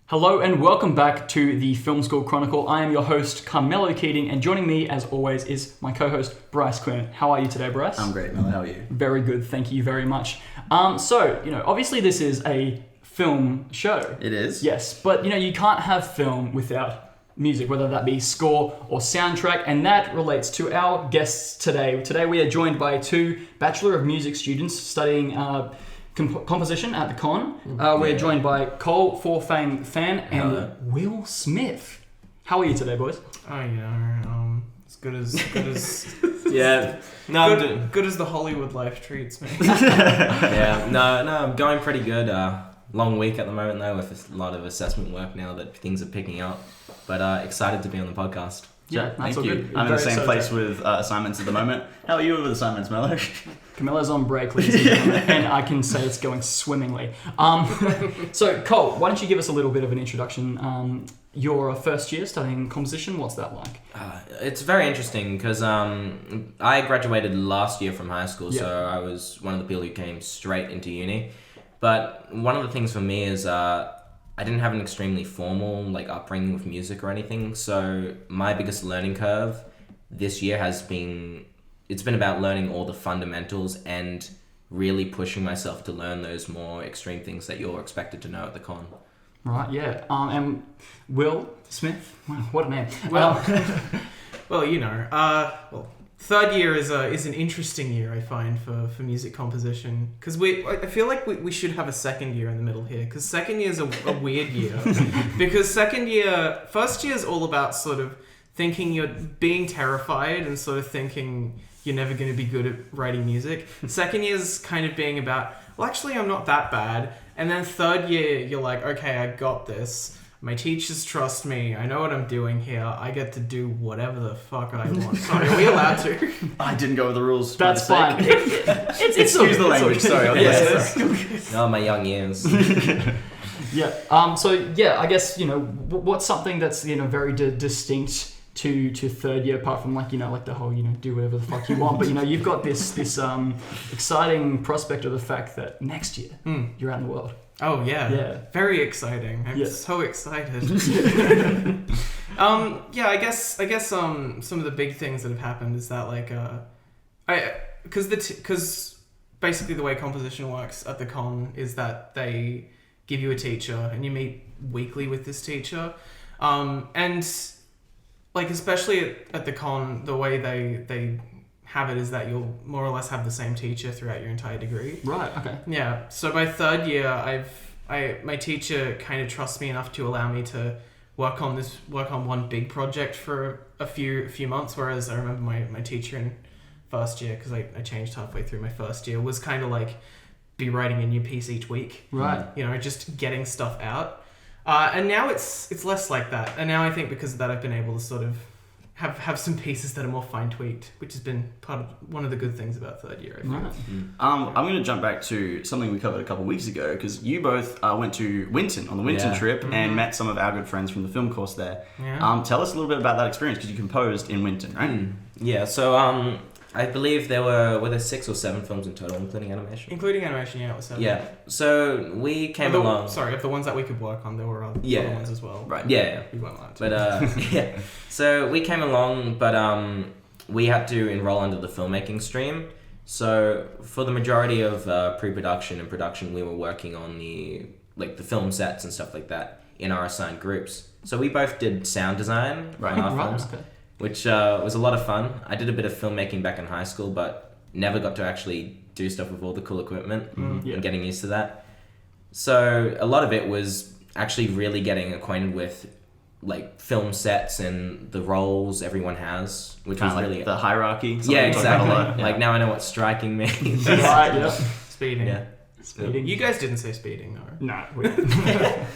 Hello and welcome back to the Film School Chronicle. I am your host, Carmelo Keating, and joining me, as always, is my co-host, Bryce Quinn. How are you today, Bryce? I'm great, Mel. How are you? Very good, thank you very much. Obviously this is a film show. It is? Yes, but, you can't have film without music, whether that be score or soundtrack, and that relates to our guests today. Today we are joined by two Bachelor of Music students studying composition at the con. We're joined by Cole Forfang Phan and Will Smith. How are you today, boys? As good as Yeah. No, good as the Hollywood life treats me. I'm going pretty good. Long week at the moment though, with a lot of assessment work now that things are picking up. But excited to be on the podcast. Yeah, thank you. I'm in the same place with assignments at the moment. How are you with assignments, Mello? Camilla's on break, ladies and gentlemen, and I can say it's going swimmingly. So, Cole, why don't you give us a little bit of an introduction? Your first year studying composition, what's that like? It's very interesting because I graduated last year from high school, so I was one of the people who came straight into uni. But one of the things for me is I didn't have an extremely formal upbringing with music or anything, so my biggest learning curve this year has been about learning all the fundamentals and really pushing myself to learn those more extreme things that you're expected to know at the con. Right, yeah. And Will Smith, wow, what a name. Third year is an interesting year, I find, for music composition, because I feel like we should have a second year in the middle here, because second year is a weird year. Because first year is all about sort of thinking you're being terrified and sort of thinking you're never going to be good at writing music. Second year is kind of being about, well, actually I'm not that bad. And then third year you're like, okay, I got this. My teachers trust me. I know what I'm doing here. I get to do whatever the fuck I want. Sorry, are we allowed to? I didn't go with the rules. That's fine. Excuse the language. Sorry. Oh, my young years. Yeah. I guess what's something that's very distinct to third year, apart from the whole do whatever the fuck you want. But you've got this exciting prospect of the fact that next year you're out in the world. Oh yeah. Yeah. Very exciting. I'm so excited. I guess some of the big things that have happened is that because basically the way composition works at the con is that they give you a teacher and you meet weekly with this teacher, and especially at the con, the way they have it is that you'll more or less have the same teacher throughout your entire degree. Right, okay. Yeah, so by third year, my teacher kind of trusts me enough to allow me to work on one big project for a few months, whereas I remember my teacher in first year, because I changed halfway through my first year, was kind of be writing a new piece each week. Right. Just getting stuff out. And now it's less like that. And now I think because of that, I've been able to sort of have some pieces that are more fine-tweaked, which has been part of one of the good things about third year, I think. Right. I'm going to jump back to something we covered a couple of weeks ago, because you both went to Winton on the Winton trip and met some of our good friends from the film course there. Yeah. Tell us a little bit about that experience, because you composed in Winton, right? Yeah, so I believe were there 6 or 7 films in total, including animation? Including animation, yeah, it was 7. Yeah, so we came along... Sorry, of the ones that we could work on, there were other ones as well. Right. Yeah. We weren't allowed to. But, yeah. So we came along, but we had to enroll under the filmmaking stream. So for the majority of pre-production and production, we were working on the film sets and stuff like that in our assigned groups. So we both did sound design on our films. Okay. Which was a lot of fun. I did a bit of filmmaking back in high school, but never got to actually do stuff with all the cool equipment and getting used to that. So a lot of it was actually really getting acquainted with film sets and the roles everyone has, which was really the hierarchy. Yeah, exactly. Now I know what striking means. Right, yeah. Speeding. Yeah. Speeding. You guys didn't say speeding, though. No.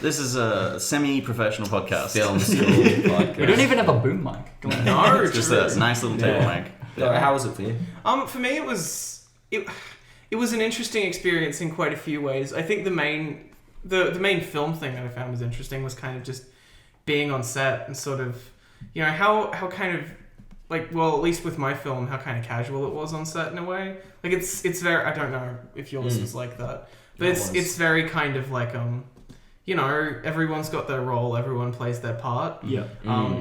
This is a semi-professional podcast. Film school podcast. We don't even have a boom mic. No, it's just a nice little table mic. Yeah. How was it for you? For me, it was an interesting experience in quite a few ways. I think the main film thing that I found was interesting was kind of just being on set and sort of, how kind of at least with my film, how kind of casual it was on set in a way. It's very, I don't know if yours was like that, but it's very kind of you know, everyone's got their role, everyone plays their part. Yeah.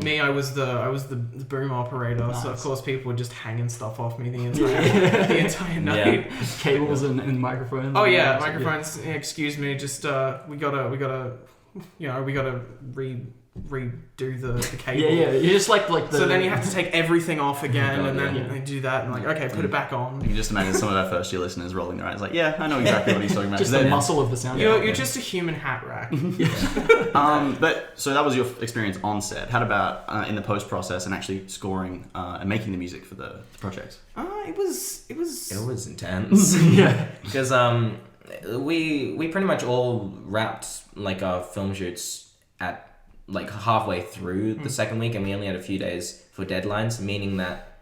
Me, I was the boom operator, Nice. so of course people were just hanging stuff off me the entire night. Cables and microphones. Oh yeah, microphones. Yeah, excuse me, just we gotta redo the cable. Yeah. You just like the. So then you have to take everything off again, God, and then yeah. they do that, and like, okay, put it back on. You can just imagine some of our first year listeners rolling their eyes like, yeah, I know exactly what he's talking about. just the muscle of the sound. You're just a human hat rack. But so that was your experience on set. How about in the post process and actually scoring and making the music for the project? It was intense. Yeah. Because we pretty much all wrapped like our film shoots at like halfway through the second week, and we only had a few days for deadlines, meaning that,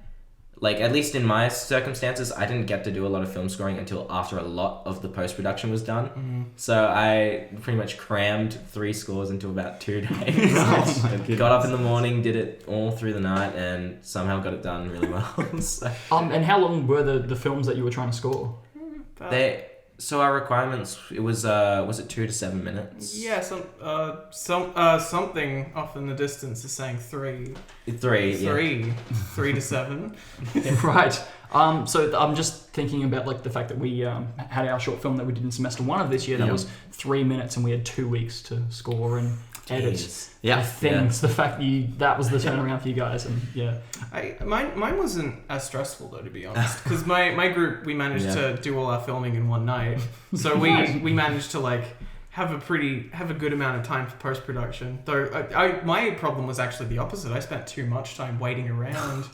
like, at least in my circumstances, I didn't get to do a lot of film scoring until after a lot of the post-production was done. So I pretty much crammed 3 scores into about 2 days. Got up in the morning, did it all through the night, and somehow got it done really well. So, And how long were the films that you were trying to score? so our requirements, it was it 2 to 7 minutes? Yeah, something off in the distance is saying 3. 3 to 7. Right. So I'm just thinking about like the fact that we had our short film that we did in semester 1 of this year. That was 3 minutes, and we had 2 weeks to score and edit Yeah. things. The fact that was the turnaround for you guys, and Mine wasn't as stressful though, to be honest, because my group, we managed to do all our filming in one night, so we managed to like have a good amount of time for post production. Though my problem was actually the opposite. I spent too much time waiting around.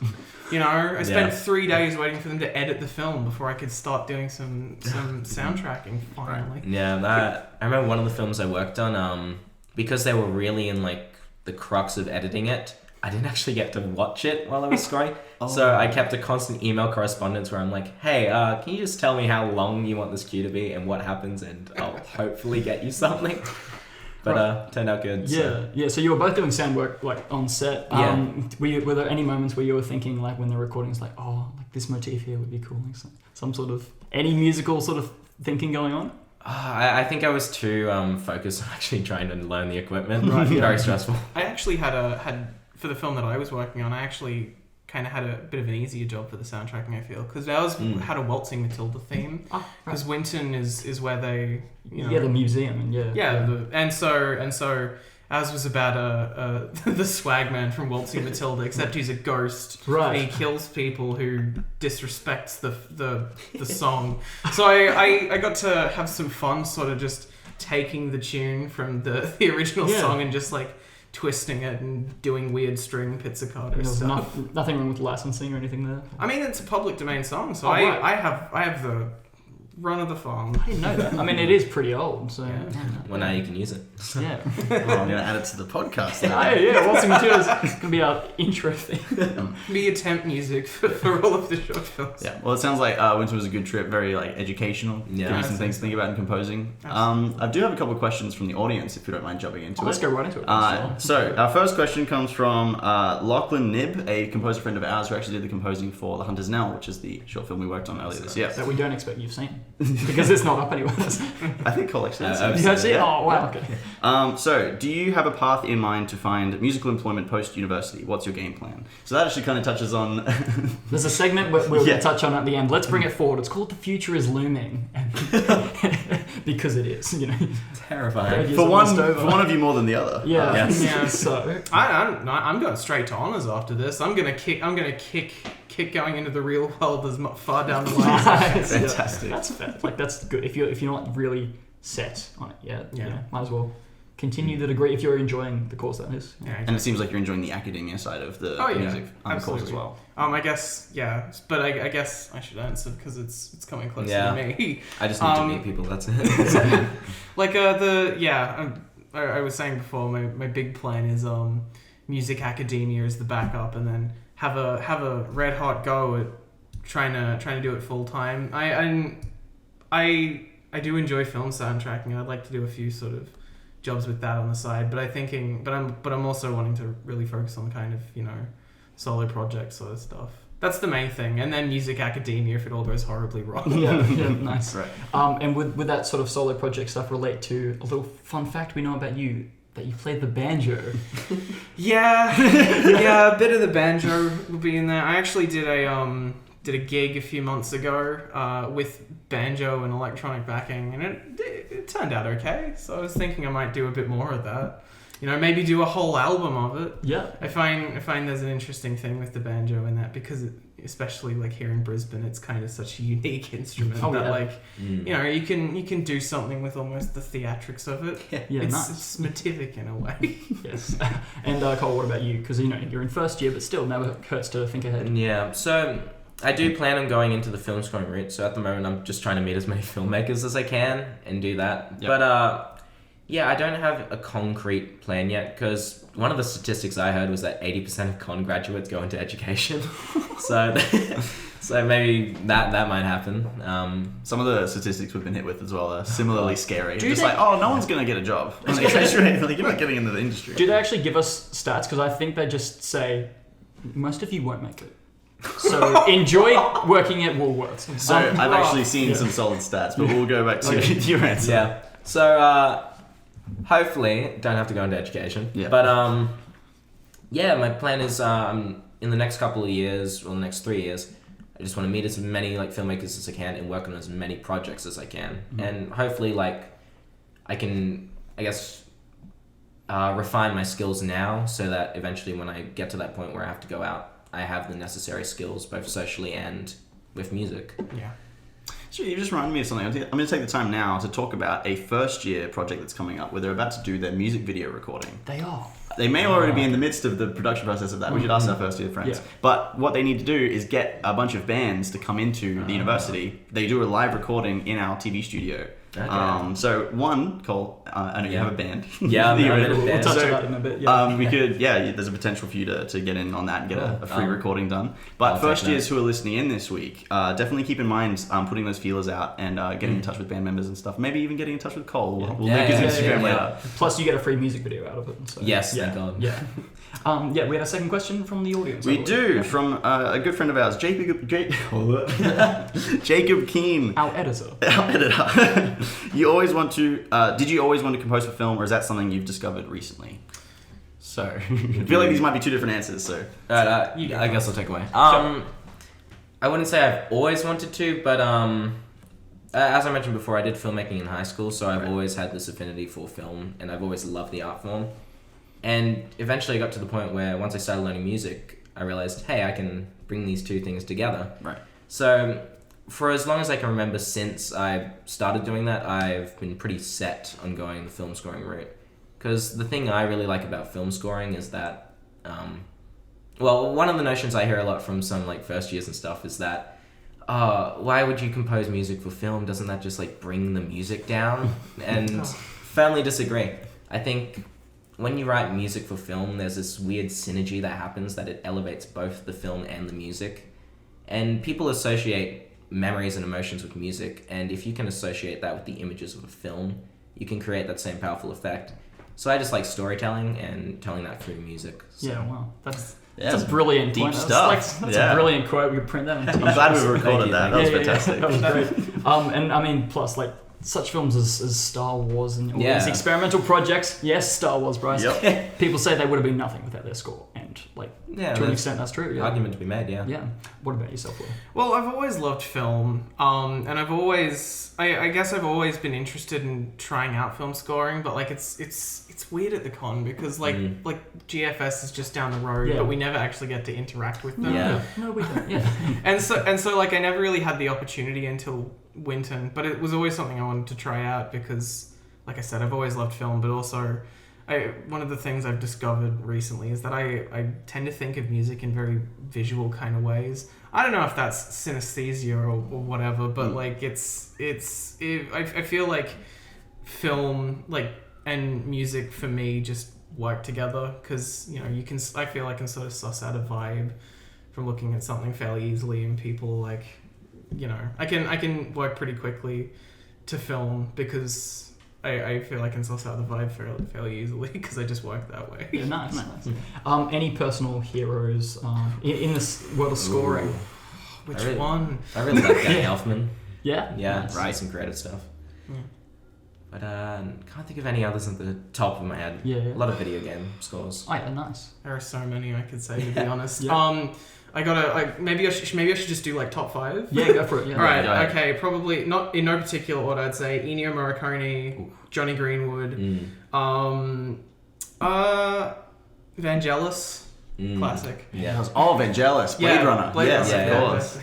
You know, I spent 3 days waiting for them to edit the film before I could start doing some soundtracking finally. Yeah, I remember one of the films I worked on, because they were really in like the crux of editing it, I didn't actually get to watch it while I was scoring. So I kept a constant email correspondence where I'm like, hey, can you just tell me how long you want this cue to be and what happens, and I'll hopefully get you something. But turned out good. Yeah. So you were both doing sound work like on set. Were there any moments where you were thinking like when the recording's like, oh, like this motif here would be cool, like some sort of any musical sort of thinking going on? I think I was too focused on actually trying to learn the equipment. Right, yeah. Very stressful. I actually had for the film that I was working on, I actually kind of had a bit of an easier job for the soundtracking, I feel, because ours had a waltzing Matilda theme, because Winton is where they, you know, the museum, and and so ours was about the swagman from Waltzing Matilda, except he's a ghost, right? And he kills people who disrespects the song. So I got to have some fun, sort of just taking the tune from the original song and just like twisting it and doing weird string pizzicato stuff. Nothing wrong with licensing or anything there? I mean, it's a public domain song, so right. I have the run of the farm. I didn't know that. I mean, it is pretty old, so... Yeah. Well, now you can use it. Yeah. I'm going to add it to the podcast. Waltzing Matilda's going to be our intro thing. Be a temp music for all of the short films. Yeah, well, it sounds like Winton was a good trip, very like educational. Yeah. Give you some things to think about in composing. I do have a couple of questions from the audience, if you don't mind jumping into it. Let's go right into it. So our first question comes from Lachlan Nibb, a composer friend of ours who actually did the composing for The Hunter's Knell, which is the short film we worked on earlier this year. That we don't expect you've seen. Because it's not up anywhere. I think Cole actually has You have seen it? Oh, wow, okay. So, do you have a path in mind to find musical employment post-university? What's your game plan? So that actually kind of touches on... There's a segment we're going to touch on at the end. Let's bring it forward. It's called The Future is Looming. Because it is, you know. Terrifying. For one of you more than the other. Yeah. Yeah. So I'm going straight to honours after this. I'm gonna kick going into the real world as far down the line. Fantastic. That's fair. Like that's good. If you're not really set on it yet, you know, might as well continue the degree if you're enjoying the course, that is. Yeah, exactly. And it seems like you're enjoying the academia side of the music course as well. I guess, but I guess I should answer because it's coming closer to me. I just need to meet people. That's it. Like I was saying before, my big plan is music academia as the backup, and then have a red hot go at trying to do it full time. I do enjoy film soundtracking, and I'd like to do a few sort of jobs with that on the side. But I'm also wanting to really focus on kind of, you know, solo project sort of stuff. That's the main thing, and then music academia if it all goes horribly wrong. Yeah, nice. Right. And would that sort of solo project stuff relate to a little fun fact we know about you, that you played the banjo? Yeah, a bit of the banjo will be in there. I actually did a gig a few months ago with banjo and electronic backing, and it turned out okay. So I was thinking I might do a bit more of that. You know, maybe do a whole album of it. Yeah. I find there's an interesting thing with the banjo in that, because especially like here in Brisbane, it's kind of such a unique instrument you know, you can do something with almost the theatrics of it. Yeah, it's nice. motivic in a way. Yes. And Cole, what about you? Because you know you're in first year, but still never hurts to think ahead. Yeah, so I do plan on going into the film scoring route. So at the moment, I'm just trying to meet as many filmmakers as I can and do that. Yep. But yeah, I don't have a concrete plan yet, because one of the statistics I heard was that 80% of con graduates go into education. so maybe that might happen. Some of the statistics we've been hit with as well are similarly scary. Do Just they- like, oh, no one's going to get a job. Like, you're not getting into the industry. Do they actually give us stats? Because I think they just say most of you won't make it. So enjoy working at Woolworths. So I've actually seen some solid stats, but we'll go back to your answer. Yeah. So hopefully don't have to go into education. Yeah. But yeah, my plan is in the next couple of years, or the next 3 years, I just want to meet as many like filmmakers as I can and work on as many projects as I can, and hopefully like I can, I guess, refine my skills now, so that eventually when I get to that point where I have to go out, I have the necessary skills both socially and with music. Yeah. So you just reminded me of something. I'm going to take the time now to talk about a first year project that's coming up where they're about to do their music video recording. They are. They may already be in the midst of the production process of that. We should ask our first year friends. Yeah. But what they need to do is get a bunch of bands to come into the university. They do a live recording in our TV studio. Okay. So one, Cole, I know you have a band. Yeah, I'm in a We'll band. touch So, on that in a bit. Yeah. we could, there's a potential for you to get in on that and get a free recording done. But I'll first take years that. who are listening in this week, definitely keep in mind putting those feelers out and getting in touch with band members and stuff. Maybe even getting in touch with Cole. We'll link his Instagram later. Plus, you get a free music video out of it. So. Yes, Yeah. thank God. Yeah. We had a second question from the audience. We do, from a good friend of ours, Jakob Keane. Our editor. Our editor. You always want to, did you always want to compose for film, or is that something you've discovered recently? So, I feel like these might be two different answers, so. I guess I'll take away. I wouldn't say I've always wanted to, but as I mentioned before, I did filmmaking in high school, so I've always had this affinity for film, and I've always loved the art form. And eventually I got to the point where once I started learning music, I realized, hey, I can bring these two things together. Right. So for as long as I can remember since I started doing that, I've been pretty set on going the film scoring route. Because the thing I really like about film scoring is that, one of the notions I hear a lot from some like first years and stuff is that, why would you compose music for film? Doesn't that just like bring the music down? And firmly disagree. I think when you write music for film, there's this weird synergy that happens that it elevates both the film and the music. And people associate memories and emotions with music, and if you can associate that with the images of a film, you can create that same powerful effect. So I just like storytelling and telling that through music. So. Yeah, wow. That's Yeah, a brilliant deep point. stuff. That's a brilliant quote. We print that on t-shirts. I'm glad we recorded that. That was fantastic. That was great. And I mean, plus, like, such films as Star Wars and all these experimental projects. Yes, Star Wars, Bryce. Yep. People say they would have been nothing without their score. And, like, to an extent, that's true. Yeah. Argument to be made, yeah. Yeah. What about yourself, Will? Well, I've always loved film, and I've always, I guess I've always been interested in trying out film scoring, but like it's weird at the con because like GFS is just down the road, but we never actually get to interact with them. Yeah. No, we don't. Yeah. and so like I never really had the opportunity until Winton, but it was always something I wanted to try out because, like I said, I've always loved film, but also one of the things I've discovered recently is that I tend to think of music in very visual kind of ways. I don't know if that's synesthesia or whatever, but like I feel like film and music for me just work together because I feel I can sort of suss out a vibe from looking at something fairly easily, and people I can work pretty quickly to film because I feel I can suss out the vibe fairly easily because I just work that way. Yeah, nice. Any personal heroes in this world of scoring? Which one? I really like Danny Elfman. Yeah? Yeah, Nice. right. Some creative stuff. Yeah. But can't think of any others at the top of my head. Yeah. A lot of video game scores. Oh, yeah, nice. There are so many I could say, to be honest. Yeah. Maybe I should just do like top 5. Yeah, go for it. Yeah. All right. Yeah. Okay. Probably not in no particular order. I'd say Ennio Morricone, Johnny Greenwood, Vangelis, classic. Yeah. Vangelis, Blade Runner. Blade yes, Runner, of course.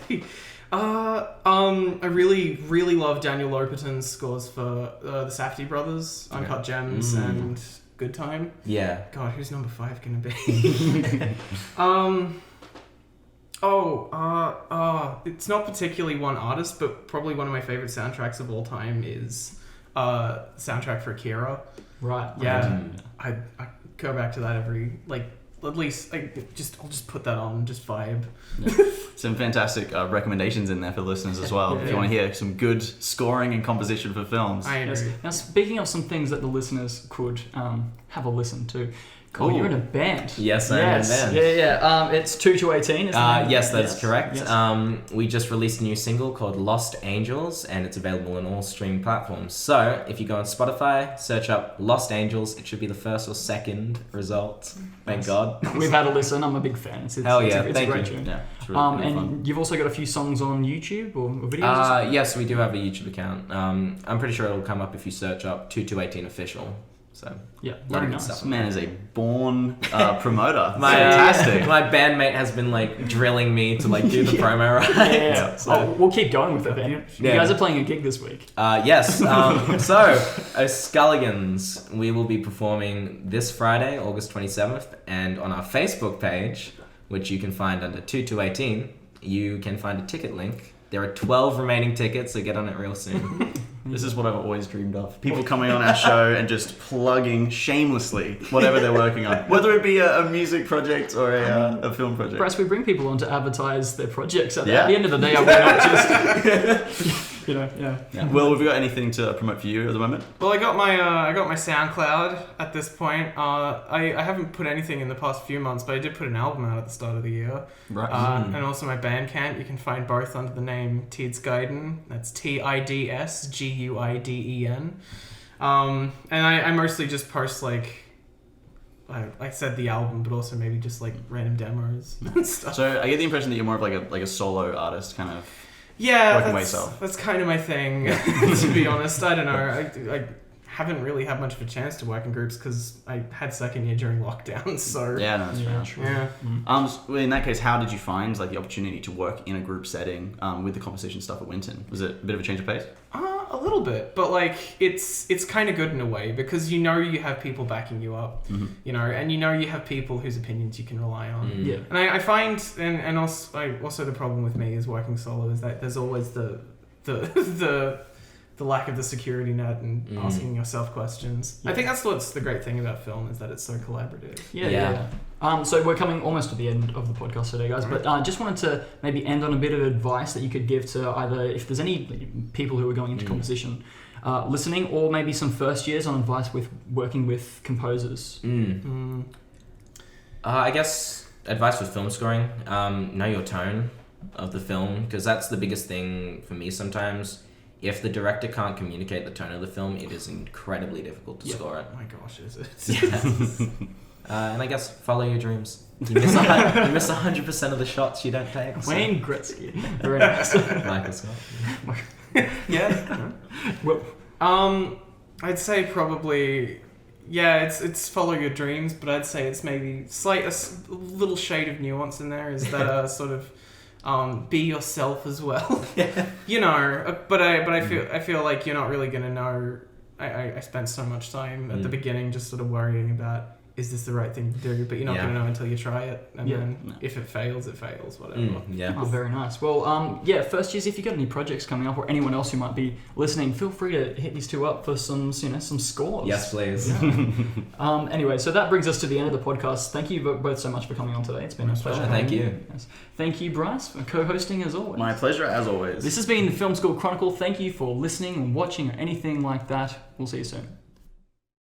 I really love Daniel Lopatin's scores for the Safdie brothers, Uncut Gems, and Good Time. Yeah. God, who's number 5 gonna be? It's not particularly one artist, but probably one of my favorite soundtracks of all time is soundtrack for Akira. Right. Yeah, I go back to that every at least I'll just put that on, just vibe. Some fantastic recommendations in there for listeners as well. If you want to hear some good scoring and composition for films. I agree. Yes. Now, speaking of some things that the listeners could have a listen to. Cool, you're in a band. Yes, I'm in a band. Yeah. It's 2-18, isn't it? Yes, that's correct. Yes. We just released a new single called Lost Angels, and it's available on all streaming platforms. So, if you go on Spotify, search up Lost Angels, it should be the first or second result. Thank God. We've had a listen. I'm a big fan. It's Hell yeah, it's a thank great you. tune. Yeah, it's really and fun. you've also got a few songs on YouTube or videos? Yes, we do have a YouTube account. I'm pretty sure it'll come up if you search up 2218 Official. So, yeah, a lot very of good nice. stuff. This man is a born promoter. Fantastic. My bandmate has been drilling me to do the promo right. Yeah. So, We'll keep going with it then. You guys are playing a gig this week. yes. Sculligans, we will be performing this Friday, August 27th, and on our Facebook page, which you can find under 2218, you can find a ticket link. There are 12 remaining tickets, so get on it real soon. This is what I've always dreamed of. People coming on our show and just plugging shamelessly whatever they're working on. Whether it be a music project or a film project. Bryce, we bring people on to advertise their projects. At the Yeah. end of the day, we're not just... Yeah. Will, have you got anything to promote for you at the moment? Well, I got my SoundCloud at this point. I haven't put anything in the past few months, but I did put an album out at the start of the year. Right. And also my Bandcamp. You can find both under the name Tidsguiden. That's TIDSGUIDEN. And I mostly just post I said the album, but also maybe just random demos and stuff. So I get the impression that you're more of a solo artist kind of. Yeah, working by yourself. That's kind of my thing, to be honest. I don't know. I haven't really had much of a chance to work in groups because I had second year during lockdown. So Yeah, no, that's fair. True. yeah. So in that case, how did you find the opportunity to work in a group setting with the composition stuff at Winton? Was it a bit of a change of pace? A little bit, but it's kind of good in a way because you have people backing you up, and you have people whose opinions you can rely on. Yeah. And I find, and also the problem with me is working solo is that there's always the lack of the security net and asking yourself questions. Yeah. I think that's what's the great thing about film is that it's so collaborative. Yeah. So we're coming almost to the end of the podcast today, guys. But just wanted to maybe end on a bit of advice that you could give to either if there's any people who are going into composition listening, or maybe some first years on advice with working with composers. I guess advice with film scoring: know your tone of the film, because that's the biggest thing for me sometimes. If the director can't communicate the tone of the film, it is incredibly difficult to score it. Oh my gosh, is it? Yeah. And I guess follow your dreams. You miss 100% of the shots you don't take. So. Wayne Gretzky. Very nice. Michael Scott. Yeah. Well, I'd say probably, it's follow your dreams, but I'd say it's maybe a little shade of nuance in there. Is that sort of be yourself as well? But I feel like you're not really gonna know. I spent so much time at the beginning just sort of worrying about, is this the right thing to do? But you're not Yeah. going to know until you try it. And Yeah. then if it fails, whatever. Yeah. Oh, very nice. Well, yeah, first years, if you've got any projects coming up or anyone else who might be listening, feel free to hit these two up for some scores. Yes, please. Yeah. Anyway, so that brings us to the end of the podcast. Thank you both so much for coming on today. It's been a pleasure. Thank you. Yes. Thank you, Bryce, for co-hosting as always. My pleasure, as always. This has been the Film School Chronicle. Thank you for listening and watching or anything like that. We'll see you soon.